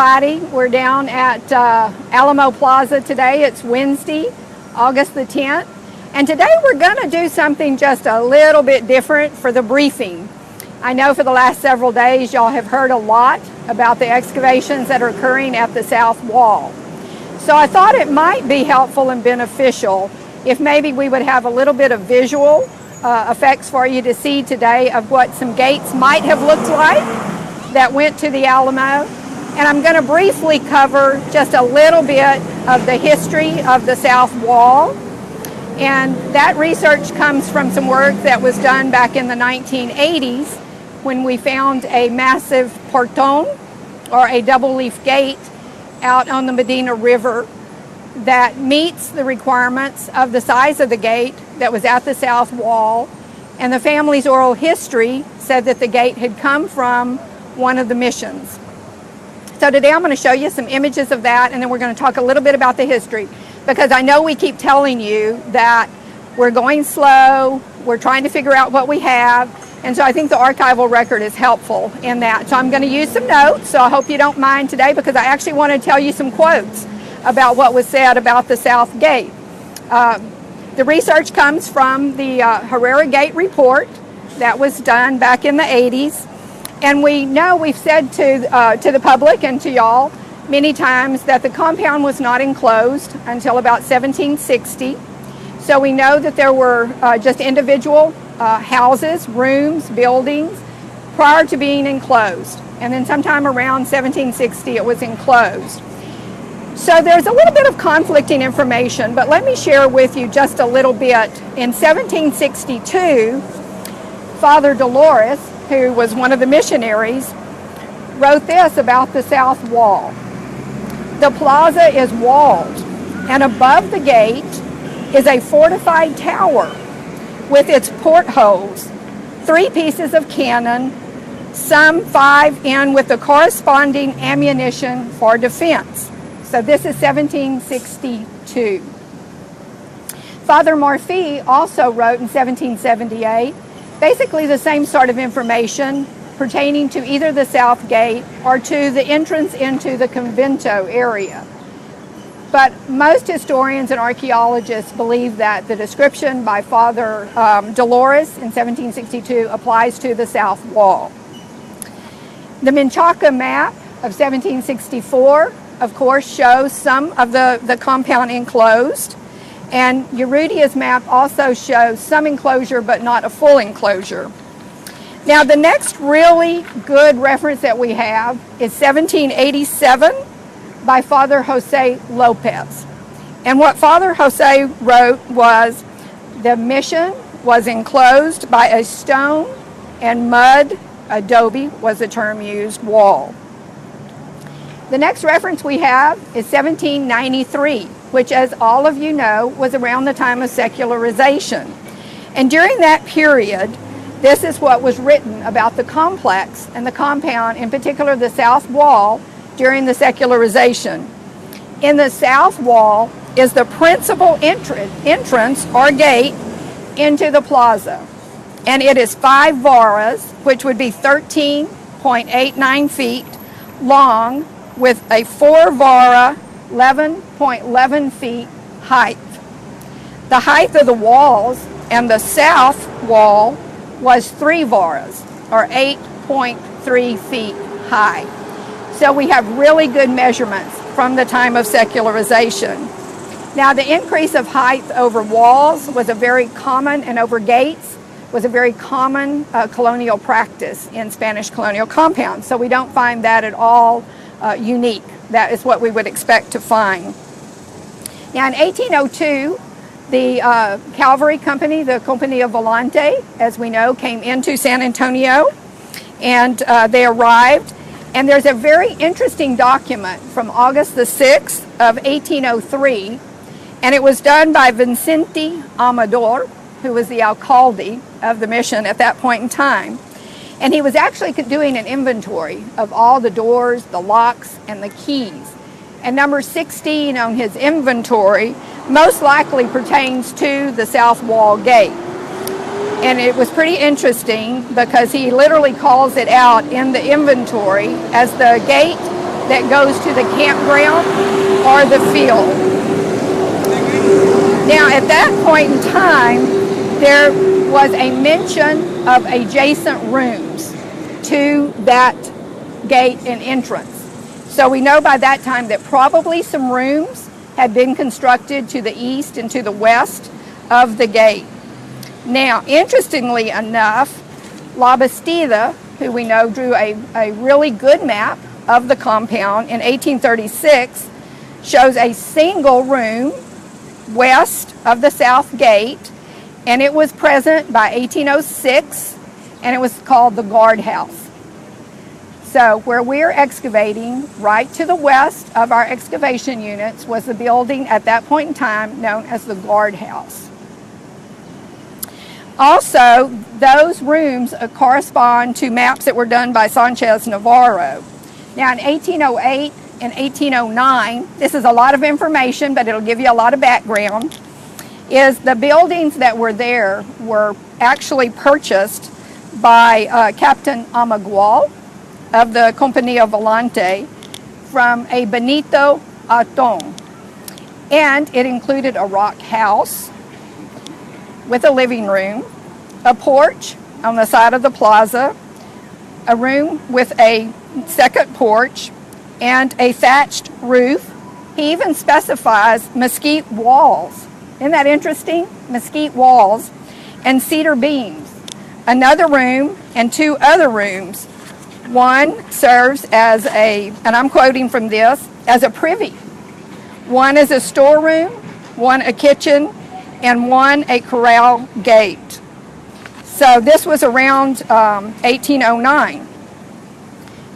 We're down at Alamo Plaza today. It's Wednesday, August the 10th. And today we're going to do something just a little bit different for the briefing. I know for the last several days y'all have heard a lot about the excavations that are occurring at the south wall. So I thought it might be helpful and beneficial if maybe we would have a little bit of visual effects for you to see today of what some gates might have looked like that went to the Alamo. And I'm going to briefly cover just a little bit of the history of the south wall. And that research comes from some work that was done back in the 1980s when we found a massive porton, or a double leaf gate, out on the Medina River that meets the requirements of the size of the gate that was at the south wall. And the family's oral history said that the gate had come from one of the missions. So today I'm going to show you some images of that, and then we're going to talk a little bit about the history, because I know we keep telling you that we're going slow, we're trying to figure out what we have, and so I think the archival record is helpful in that. So I'm going to use some notes, so I hope you don't mind today, because I actually want to tell you some quotes about what was said about the South Gate. The research comes from the Herrera Gate report that was done back in the 80s. And we know, we've said to the public and to y'all many times that the compound was not enclosed until about 1760. So we know that there were just individual houses, rooms, buildings prior to being enclosed. And then sometime around 1760 it was enclosed. So there's a little bit of conflicting information, but let me share with you just a little bit. In 1762, Father Dolores, who was one of the missionaries, wrote this about the south wall. The plaza is walled, and above the gate is a fortified tower with its portholes, 3 pieces of cannon, some 5 in with the corresponding ammunition for defense. So this is 1762. Father Morphy also wrote in 1778 basically the same sort of information pertaining to either the South Gate or to the entrance into the convento area. But most historians and archaeologists believe that the description by Father Dolores in 1762 applies to the south wall. The Menchaca map of 1764, of course, shows some of the compound enclosed. And Urrutia's map also shows some enclosure, but not a full enclosure. Now, the next really good reference that we have is 1787 by Father Jose Lopez. And what Father Jose wrote was, the mission was enclosed by a stone and mud, adobe was the term used, wall. The next reference we have is 1793, which, as all of you know, was around the time of secularization. And during that period, this is what was written about the complex and the compound, in particular the south wall, during the secularization. In the south wall is the principal entrance or gate into the plaza. And it is 5 varas, which would be 13.89 feet long, with a 4 vara, 11.11 feet height. The height of the walls and the south wall was 3 varas, or 8.3 feet high. So we have really good measurements from the time of secularization. Now, the increase of height over walls was a very common, and over gates was a very common colonial practice in Spanish colonial compounds. So we don't find that at all unique. That is what we would expect to find. Now, in 1802, the cavalry company, the Compania Volante, as we know, came into San Antonio, and they arrived. And there's a very interesting document from August the 6th of 1803, and it was done by Vicente Amador, who was the alcalde of the mission at that point in time. And he was actually doing an inventory of all the doors, the locks, and the keys. And number 16 on his inventory most likely pertains to the south wall gate. And it was pretty interesting because he literally calls it out in the inventory as the gate that goes to the campground or the field. Now, at that point in time, there was a mention of adjacent rooms to that gate and entrance. So we know by that time that probably some rooms had been constructed to the east and to the west of the gate. Now, interestingly enough, Labastida, who we know drew a really good map of the compound in 1836, shows a single room west of the south gate, and it was present by 1806, and it was called the guardhouse. So where we're excavating, right to the west of our excavation units, was the building at that point in time known as the guardhouse. Also, those rooms correspond to maps that were done by Sanchez Navarro. Now, in 1808 and 1809, this is a lot of information, but it'll give you a lot of background, is the buildings that were there were actually purchased by Captain Amagual of the Compañía Volante from a Benito Aton. And it included a rock house with a living room, a porch on the side of the plaza, a room with a second porch, and a thatched roof. He even specifies mesquite walls. Isn't that interesting? Mesquite walls and cedar beams. Another room and two other rooms. One serves as a, and I'm quoting from this, as a privy. One is a storeroom, one a kitchen, and one a corral gate. So this was around 1809.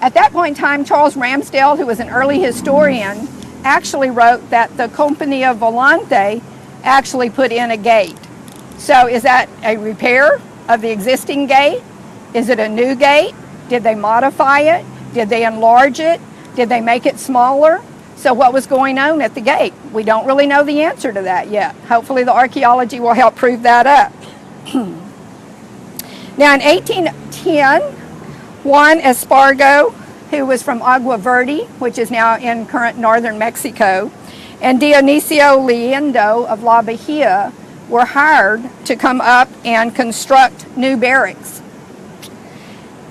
At that point in time, Charles Ramsdale, who was an early historian, actually wrote that the Compañía Volante actually put in a gate. So is that a repair of the existing gate? Is it a new gate? Did they modify it? Did they enlarge it? Did they make it smaller? So what was going on at the gate? We don't really know the answer to that yet. Hopefully the archaeology will help prove that up. Now in 1810, Juan Espargo, who was from Agua Verde, which is now in current northern Mexico, and Dionisio Liendo of La Bahia were hired to come up and construct new barracks.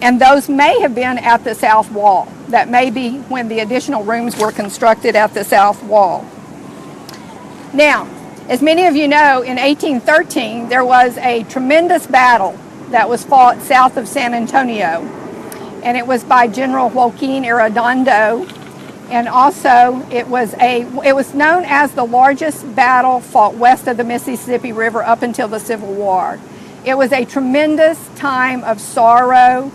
And those may have been at the south wall. That may be when the additional rooms were constructed at the south wall. Now, as many of you know, in 1813, there was a tremendous battle that was fought south of San Antonio. And it was by General Joaquin Arredondo. And also, it was known as the largest battle fought west of the Mississippi River up until the Civil War. It was a tremendous time of sorrow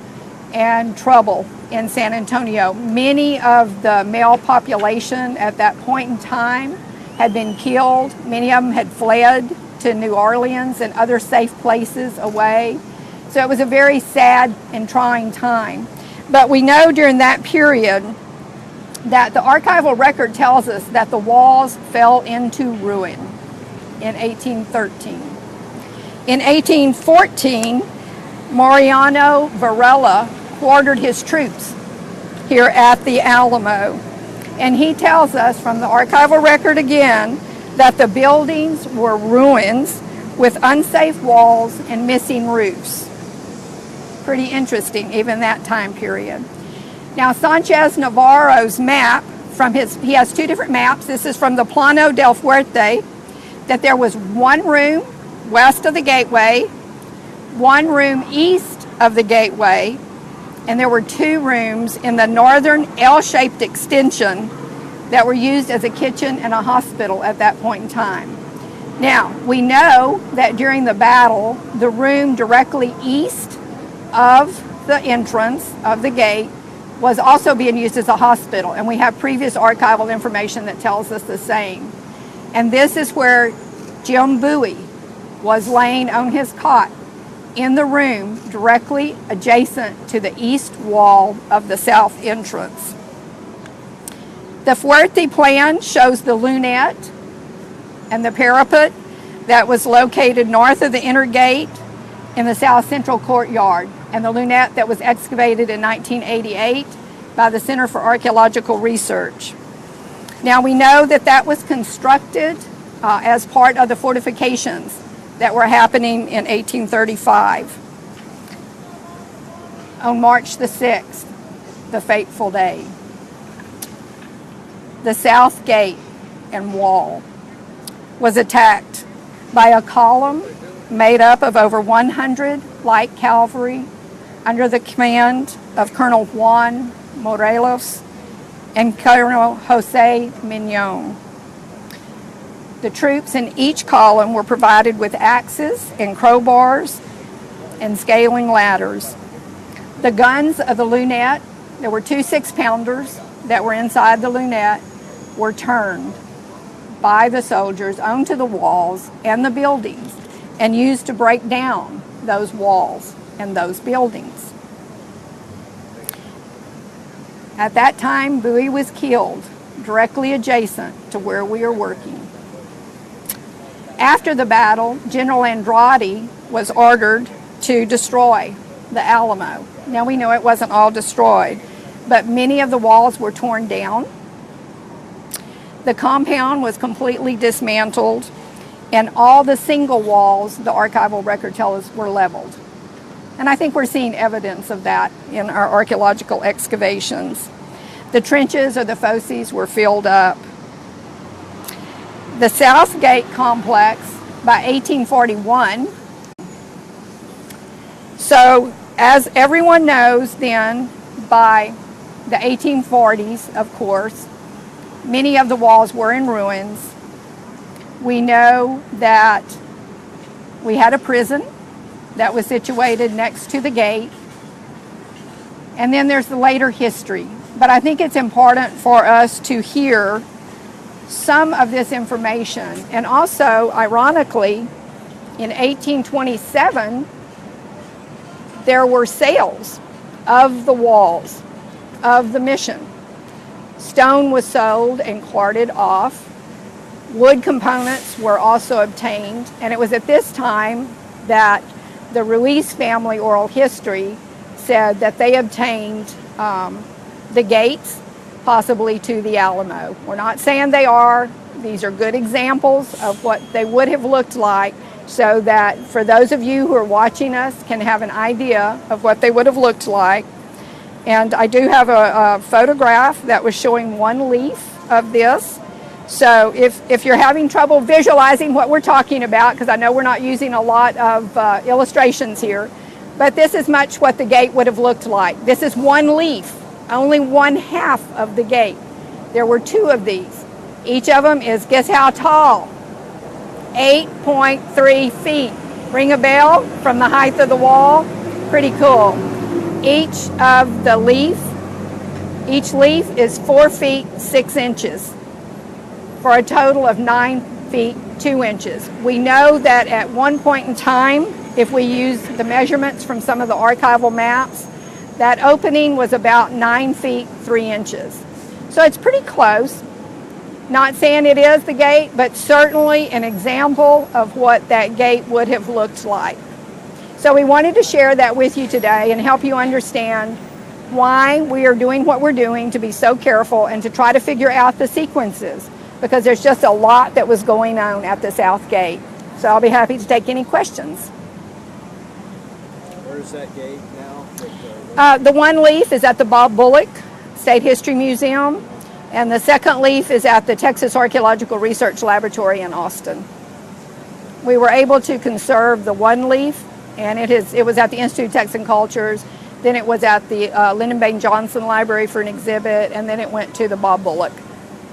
and trouble in San Antonio. Many of the male population at that point in time had been killed. Many of them had fled to New Orleans and other safe places away. So it was a very sad and trying time. But we know during that period that the archival record tells us that the walls fell into ruin in 1813. In 1814, Mariano Varela quartered his troops here at the Alamo. And he tells us from the archival record again that the buildings were ruins with unsafe walls and missing roofs. Pretty interesting, even that time period. Now, Sanchez Navarro's map, he has two different maps. This is from the Plano del Fuerte, that there was one room west of the gateway, one room east of the gateway, and there were two rooms in the northern L-shaped extension that were used as a kitchen and a hospital at that point in time. Now, we know that during the battle, the room directly east of the entrance of the gate was also being used as a hospital, and we have previous archival information that tells us the same. And this is where Jim Bowie was laying on his cot in the room directly adjacent to the east wall of the south entrance. The Fuerte plan shows the lunette and the parapet that was located north of the inner gate in the south central courtyard, and the lunette that was excavated in 1988 by the Center for Archaeological Research. Now we know that that was constructed as part of the fortifications that were happening in 1835. On March the 6th, the fateful day, the south gate and wall was attacked by a column made up of over 100 light cavalry under the command of Colonel Juan Morelos and Colonel Jose Mignon. The troops in each column were provided with axes and crowbars and scaling ladders. The guns of the lunette, there were 2 6-pounders that were inside the lunette, were turned by the soldiers onto the walls and the buildings and used to break down those walls and those buildings. At that time, Bowie was killed directly adjacent to where we are working. After the battle, General Andrade was ordered to destroy the Alamo. Now we know it wasn't all destroyed, but many of the walls were torn down. The compound was completely dismantled, and all the single walls, the archival record tells us, were leveled. And I think we're seeing evidence of that in our archaeological excavations. The trenches or the fosses were filled up. The South Gate complex by 1841. So as everyone knows then, by the 1840s, of course, many of the walls were in ruins. We know that we had a prison that was situated next to the gate. And then there's the later history. But I think it's important for us to hear some of this information. And also, ironically, in 1827, there were sales of the walls of the mission. Stone was sold and carted off. Wood components were also obtained, and it was at this time that the Ruiz family oral history said that they obtained the gates, possibly to the Alamo. We're not saying they are. These are good examples of what they would have looked like, so that for those of you who are watching us can have an idea of what they would have looked like. And I do have a photograph that was showing one leaf of this. So if you're having trouble visualizing what we're talking about, because I know we're not using a lot of illustrations here, but this is much what the gate would have looked like. This is one leaf, only one half of the gate. There were 2 of these. Each of them is, guess how tall? 8.3 feet. Ring a bell from the height of the wall? Pretty cool. Each leaf is 4 feet 6 inches for a total of 9 feet 2 inches. We know that at one point in time, if we use the measurements from some of the archival maps, that opening was about 9 feet 3 inches. So it's pretty close. Not saying it is the gate, but certainly an example of what that gate would have looked like. So we wanted to share that with you today and help you understand why we are doing what we're doing, to be so careful and to try to figure out the sequences, because there's just a lot that was going on at the South Gate. So I'll be happy to take any questions. Where's that gate now? The one leaf is at the Bob Bullock State History Museum, and the second leaf is at the Texas Archaeological Research Laboratory in Austin. We were able to conserve the one leaf, and it was at the Institute of Texan Cultures, then it was at the Lyndon Baines Johnson Library for an exhibit, and then it went to the Bob Bullock.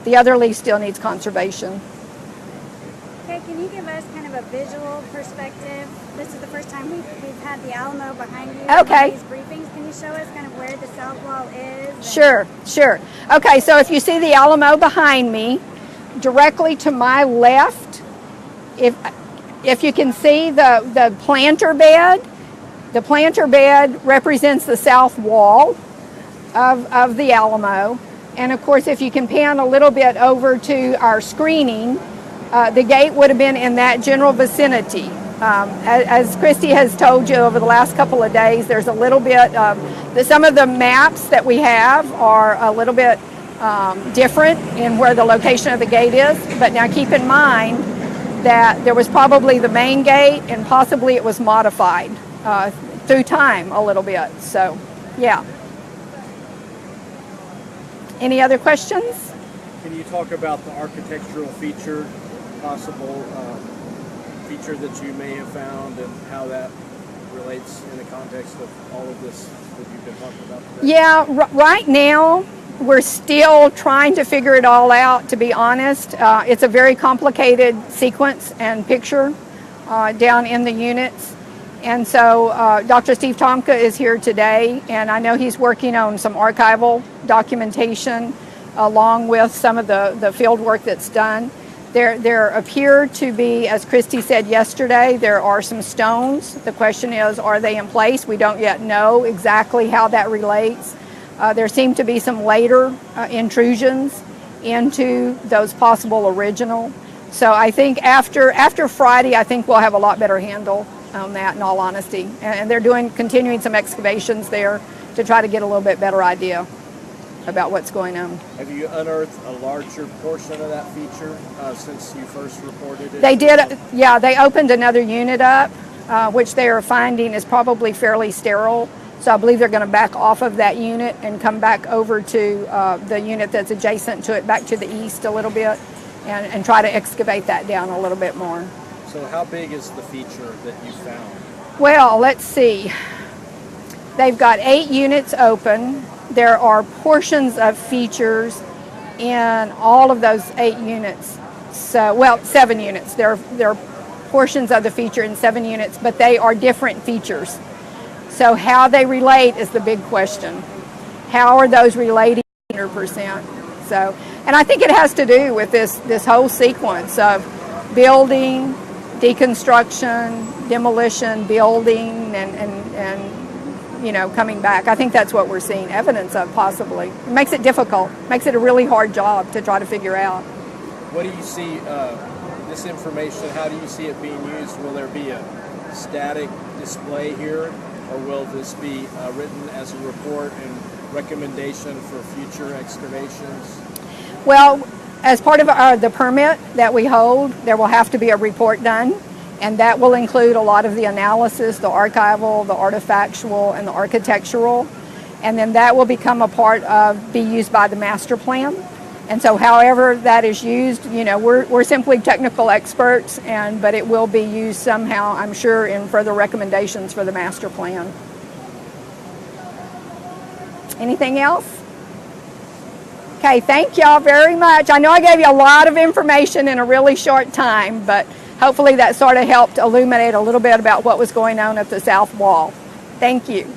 The other leaf still needs conservation. Okay, can you give us kind of a visual perspective? This is the first time we've had the Alamo behind you. Okay. In these briefings. Can you show us kind of where the south wall is? Sure. Okay, so if you see the Alamo behind me, directly to my left, if you can see the planter bed, the planter bed represents the south wall of the Alamo. And of course, if you can pan a little bit over to our screening, the gate would have been in that general vicinity. As Christy has told you over the last couple of days, there's a little bit of, some of the maps that we have are a little bit different in where the location of the gate is, but now keep in mind that there was probably the main gate and possibly it was modified through time a little bit. So, yeah. Any other questions? Can you talk about the architectural feature, possible feature that you may have found, and how that relates in the context of all of this that you've been talking about today? Yeah, right now we're still trying to figure it all out, to be honest. It's a very complicated sequence and picture down in the units. And so Dr. Steve Tomka is here today, and I know he's working on some archival documentation along with some of the field work that's done. There appear to be, as Christy said yesterday, there are some stones. The question is, are they in place? We don't yet know exactly how that relates. There seem to be some later intrusions into those possible original. So I think after Friday, I think we'll have a lot better handle on that, in all honesty. And they're continuing some excavations there to try to get a little bit better idea about what's going on. Have you unearthed a larger portion of that feature since you first reported it? They did, yeah, they opened another unit up, which they are finding is probably fairly sterile. So I believe they're going to back off of that unit and come back over to the unit that's adjacent to it, back to the east a little bit, and try to excavate that down a little bit more. So how big is the feature that you found? Well, let's see. They've got 8 units open. There are portions of features in all of those 8 units. So, well, 7 units. There are portions of the feature in 7 units, but they are different features. So how they relate is the big question. How are those relating 100%? So, and I think it has to do with this whole sequence of building, deconstruction, demolition, building, and you know, coming back. I think that's what we're seeing evidence of, possibly. It makes it difficult, makes it a really hard job to try to figure out. What do you see, this information, how do you see it being used? Will there be a static display here, or will this be written as a report and recommendation for future excavations? Well, as part of the permit that we hold, there will have to be a report done, and that will include a lot of the analysis, the archival, the artifactual, and the architectural, and then that will become a part of, be used by the master plan. And so however that is used, you know, we're simply technical experts, but it will be used somehow, I'm sure, in further recommendations for the master plan. Anything else? Okay, thank y'all very much. I know I gave you a lot of information in a really short time, but hopefully that sort of helped illuminate a little bit about what was going on at the south wall. Thank you.